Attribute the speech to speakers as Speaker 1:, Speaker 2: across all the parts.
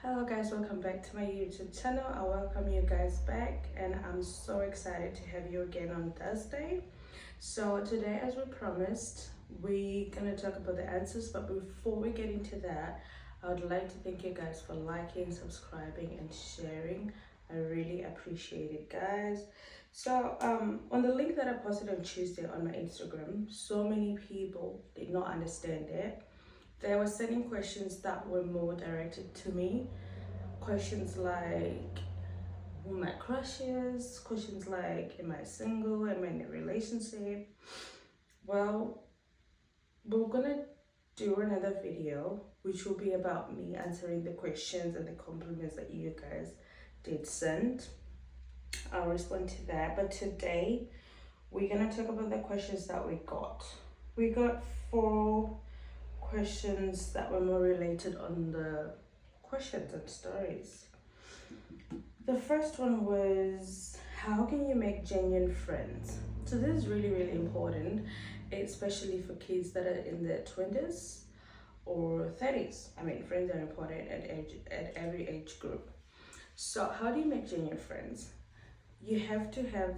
Speaker 1: Hello guys, welcome back to my YouTube channel. I welcome you guys back and I'm so excited to have you again on Thursday. So today, as we promised, we're gonna talk about the answers, but before we get into that, I would like to thank you guys for liking, subscribing and sharing. I really appreciate it, guys. So on the link that I posted on Tuesday on my Instagram, so many people did not understand it. They were sending questions that were more directed to me. Questions like, who my crush is? Questions like, am I single? Am I in a relationship? Well, we're gonna do another video which will be about me answering the questions and the compliments that you guys did send. I'll respond to that. But today, we're gonna talk about the questions that we got. We got 4 questions that were more related on the questions and stories. The first one was, how can you make genuine friends? So this is really important, especially for kids that are in their 20s or 30s. I mean, friends are important at every age group. So how do you make genuine friends? You have to have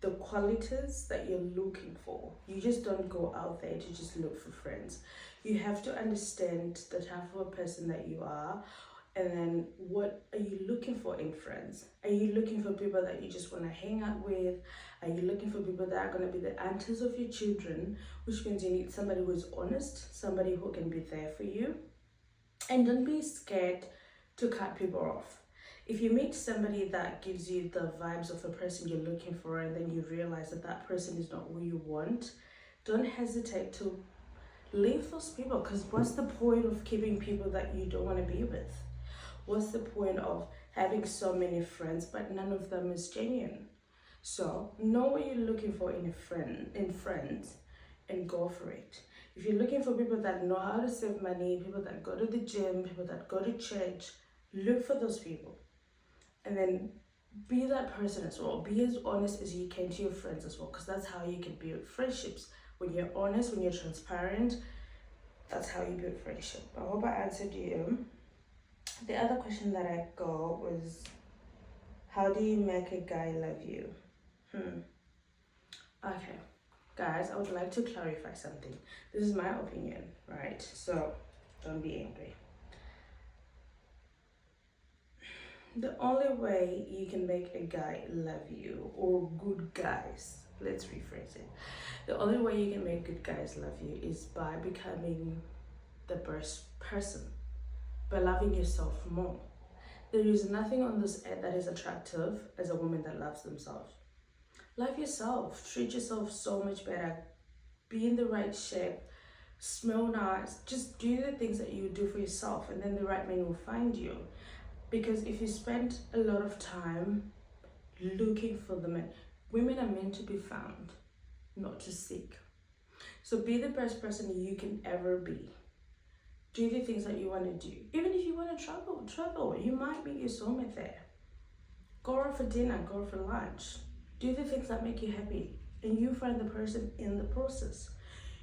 Speaker 1: the qualities that you're looking for. You just don't go out there to just look for friends. You have to understand the type of a person that you are, and then what are you looking for in friends? Are you looking for people that you just want to hang out with? Are you looking for people that are going to be the aunties of your children, which means you need somebody who is honest, somebody who can be there for you? And don't be scared to cut people off. If you meet somebody that gives you the vibes of a person you're looking for, and then you realize that that person is not who you want, don't hesitate to leave those people. Because what's the point of keeping people that you don't want to be with? What's the point of having so many friends but none of them is genuine? So know what you're looking for in friends, and go for it. If you're looking for people that know how to save money, people that go to the gym, people that go to church, look for those people. And then be that person as well. Be as honest as you can to your friends as well, because that's how you can build friendships. When you're honest, when you're transparent, that's how you build friendship. I hope I answered you. The other question that I got was, how do you make a guy love you? Okay, guys, I would like to clarify something. This is my opinion, right? So don't be angry. The only way you can make a guy love you, or good guys, let's rephrase it. The only way you can make good guys love you is by becoming the best person, by loving yourself more. There is nothing on this earth that is attractive as a woman that loves themselves. Love yourself, treat yourself so much better, be in the right shape, smell nice, just do the things that you do for yourself, and then the right man will find you. Because if you spend a lot of time looking for the men, women are meant to be found, not to seek. So be the best person you can ever be. Do the things that you want to do. Even if you want to travel. You might meet your soulmate there. Go out for dinner, go out for lunch. Do the things that make you happy, and you find the person in the process.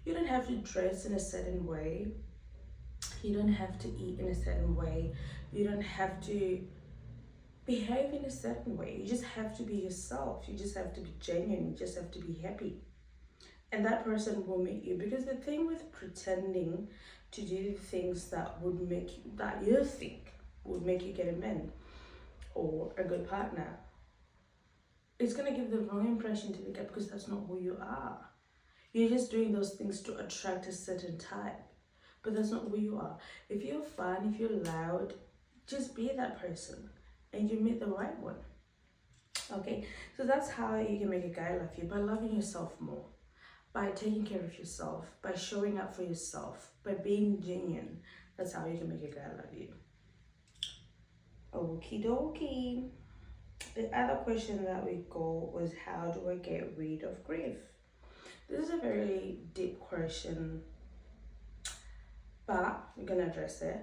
Speaker 1: You don't have to dress in a certain way. You don't have to eat in a certain way. You don't have to behave in a certain way. You just have to be yourself. You just have to be genuine. You just have to be happy. And that person will meet you. Because the thing with pretending to do things that would make you, that you think would make you get a man or a good partner, it's going to give the wrong impression to the guy, because that's not who you are. You're just doing those things to attract a certain type, but that's not who you are. If you're fun, if you're loud, just be that person and you meet the right one. Okay, so that's how you can make a guy love you, by loving yourself more, by taking care of yourself, by showing up for yourself, by being genuine. That's how you can make a guy love you. Okie dokie. The other question that we got was, how do I get rid of grief? This is a very deep question, but we're gonna address it.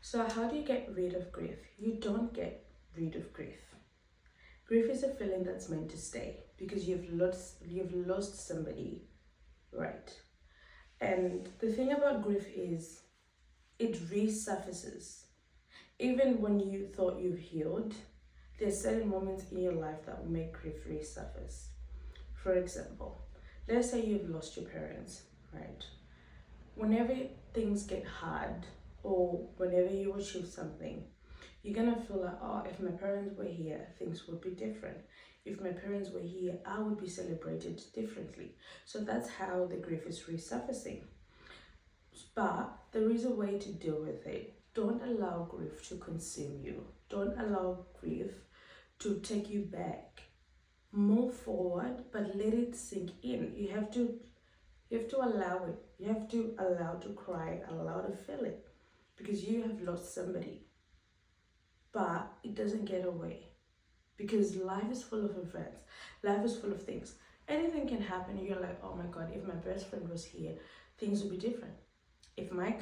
Speaker 1: So how do you get rid of grief? You don't get rid of grief. Grief is a feeling that's meant to stay, because you've lost somebody, right? And the thing about grief is, it resurfaces. Even when you thought you've healed, there's certain moments in your life that will make grief resurface. For example, let's say you've lost your parents, right? Whenever things get hard or whenever you achieve something, you're gonna feel like, oh, if my parents were here, things would be different. If my parents were here, I would be celebrated differently. So that's how the grief is resurfacing. But there is a way to deal with it. Don't allow grief to consume you. Don't allow grief to take you back. Move forward, but let it sink in. You have to allow it. You have to allow to cry, allow to feel it. Because you have lost somebody. But it doesn't get away. Because life is full of events. Life is full of things. Anything can happen and you're like, oh my God, if my best friend was here, things would be different. If my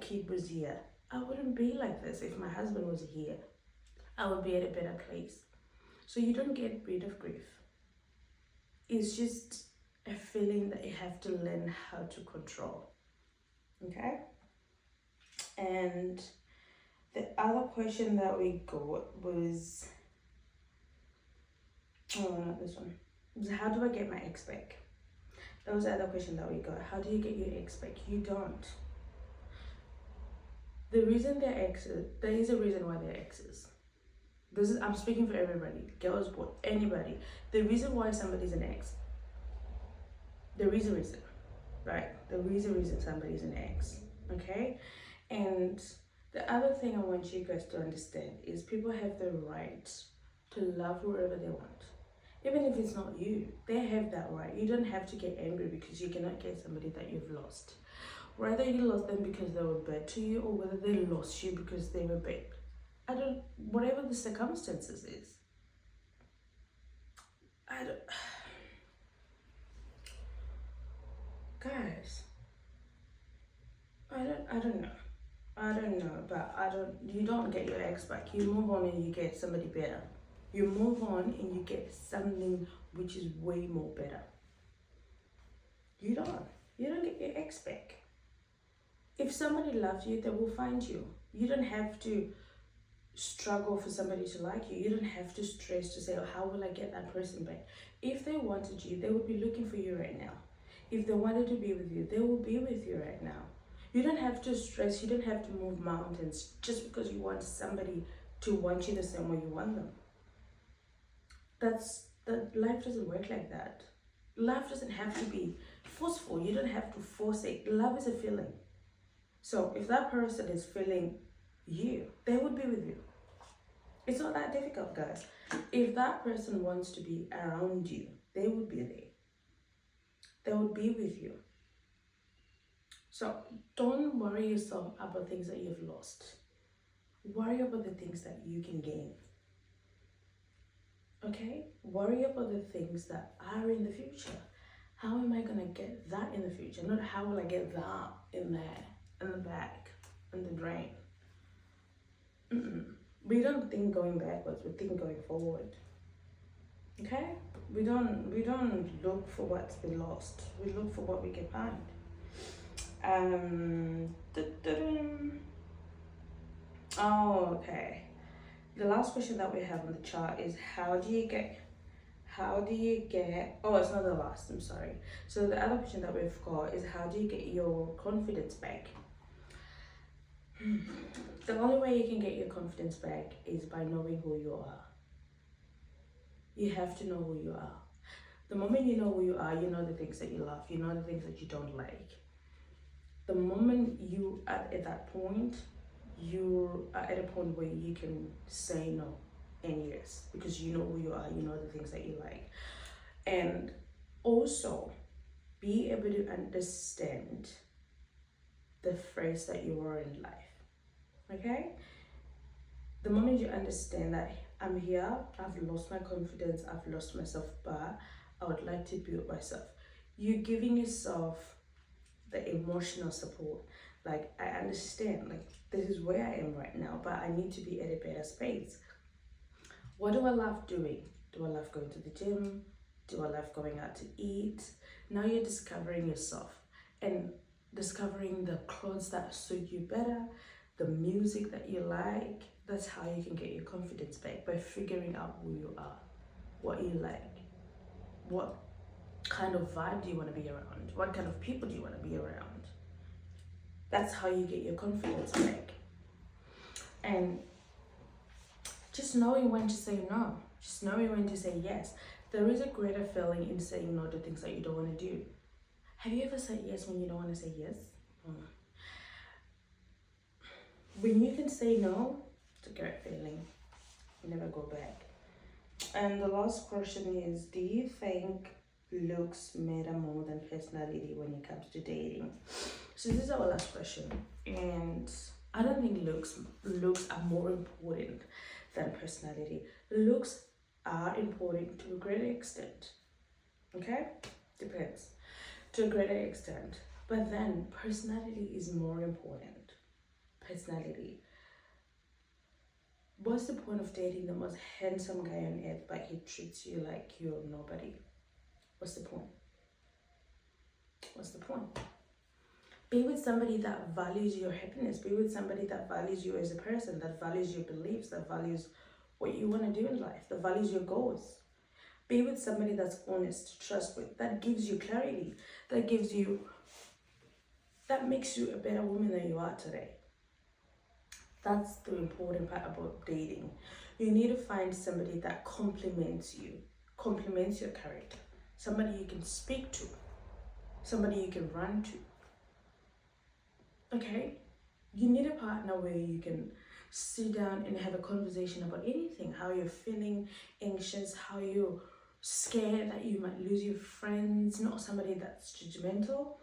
Speaker 1: kid was here, I wouldn't be like this. If my husband was here, I would be at a better place. So you don't get rid of grief. It's just a feeling that you have to learn how to control. Okay? And the other question that we got was, oh, not this one. How do I get my ex back? That was the other question that we got. How do you get your ex back? You don't. The reason they're exes, there is a reason why they're exes. I'm speaking for everybody, girls, boys, anybody. The reason why somebody's an ex, there is a reason, right? There is a reason somebody's an ex, okay? And the other thing I want you guys to understand is people have the right to love whoever they want. Even if it's not you, they have that right. You don't have to get angry because you cannot get somebody that you've lost. Whether you lost them because they were bad to you or whether they lost you because they were bad. Whatever the circumstances is. Guys, I don't know, but you don't get your ex back. You move on and you get somebody better. You move on and you get something which is way more better. You don't get your ex back. If somebody loves you, they will find you. You don't have to struggle for somebody to like you. You don't have to stress to say, oh, how will I get that person back? If they wanted you, they would be looking for you right now. If they wanted to be with you, they will be with you right now. You don't have to stress. You don't have to move mountains just because you want somebody to want you the same way you want them. Life doesn't work like that. Life doesn't have to be forceful. You don't have to force it. Love is a feeling. So if that person is feeling you, they would be with you. It's not that difficult, guys. If that person wants to be around you, they would be there. They would be with you. So don't worry yourself about things that you've lost. Worry about the things that you can gain. Okay? Worry about the things that are in the future. How am I going to get that in the future? Not how will I get that in there, in the back, in the drain. We don't think going backwards, we think going forward. Okay? We don't look for what's been lost. We look for what we can find. Oh, okay. The last question that we have on the chart is how do you get, oh, it's not the last, I'm sorry. So the other question that we've got is how do you get your confidence back? The only way you can get your confidence back is by knowing who you are. You have to know who you are. The moment you know who you are, you know the things that you love, you know the things that you don't like. The moment you are at that point, you are at a point where you can say no and yes, because you know who you are, you know the things that you like. And also be able to understand the phrase that you are in life. Okay? The moment you understand that I'm here, I've lost my confidence, I've lost myself, but I would like to build myself. You're giving yourself the emotional support. Like, I understand, like, this is where I am right now, but I need to be at a better space. What do I love doing? Do I love going to the gym? Do I love going out to eat? Now you're discovering yourself and discovering the clothes that suit you better, the music that you like. That's how you can get your confidence back, by figuring out who you are, what you like, what kind of vibe do you want to be around, what kind of people do you want to be around. That's how you get your confidence back. And just knowing when to say no, just knowing when to say yes. There is a greater feeling in saying no to things that you don't want to do. Have you ever said yes when you don't want to say yes? When you can say no, it's a great feeling. You never go back. And the last question is, do you think looks matter more than personality when it comes to dating? So this is our last question, and I don't think looks are more important than personality. Looks are important to a greater extent. Okay? Depends. To a greater extent. But then personality is more important. Personality. What's the point of dating the most handsome guy on earth but he treats you like you're nobody? What's the point? What's the point? Be with somebody that values your happiness. Be with somebody that values you as a person, that values your beliefs, that values what you want to do in life, that values your goals. Be with somebody that's honest, trustworthy, that gives you clarity, that makes you a better woman than you are today. That's the important part about dating. You need to find somebody that complements you, complements your character, somebody you can speak to, somebody you can run to. Okay? You need a partner where you can sit down and have a conversation about anything, how you're feeling anxious, how you're scared that you might lose your friends, not somebody that's judgmental.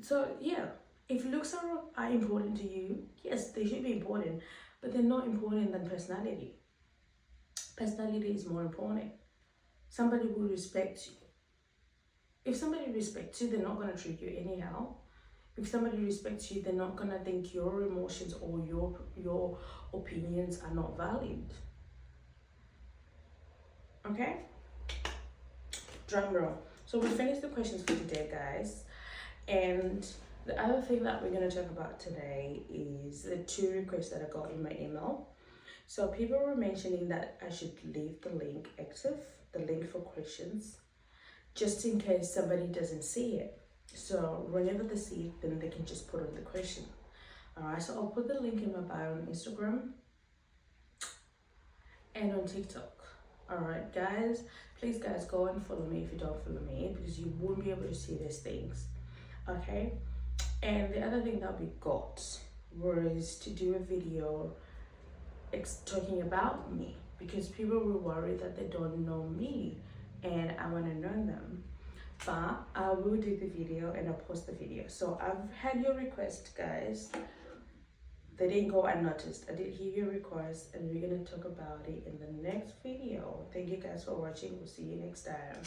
Speaker 1: So yeah, if looks are important to you, yes, they should be important, but they're not important than personality. Personality is more important. Somebody who respects you. If somebody respects you, they're not going to treat you anyhow. If somebody respects you, they're not going to think your emotions or your opinions are not valid. Okay? Drum roll. So we finished the questions for today, guys. And the other thing that we're going to talk about today is the 2 requests that I got in my email. So people were mentioning that I should leave the link active, the link for questions, just in case somebody doesn't see it. So whenever they see it, then they can just put on the question. Alright, so I'll put the link in my bio on Instagram and on TikTok. Alright guys, please guys go and follow me if you don't follow me, because you won't be able to see these things. Okay? And the other thing that we got was to do a video talking about me, because people were worried that they don't know me and I want to know them. But I will do the video and I'll post the video. So I've had your request, guys. They didn't go unnoticed. I did hear your request and we're going to talk about it in the next video. Thank you guys for watching. We'll see you next time.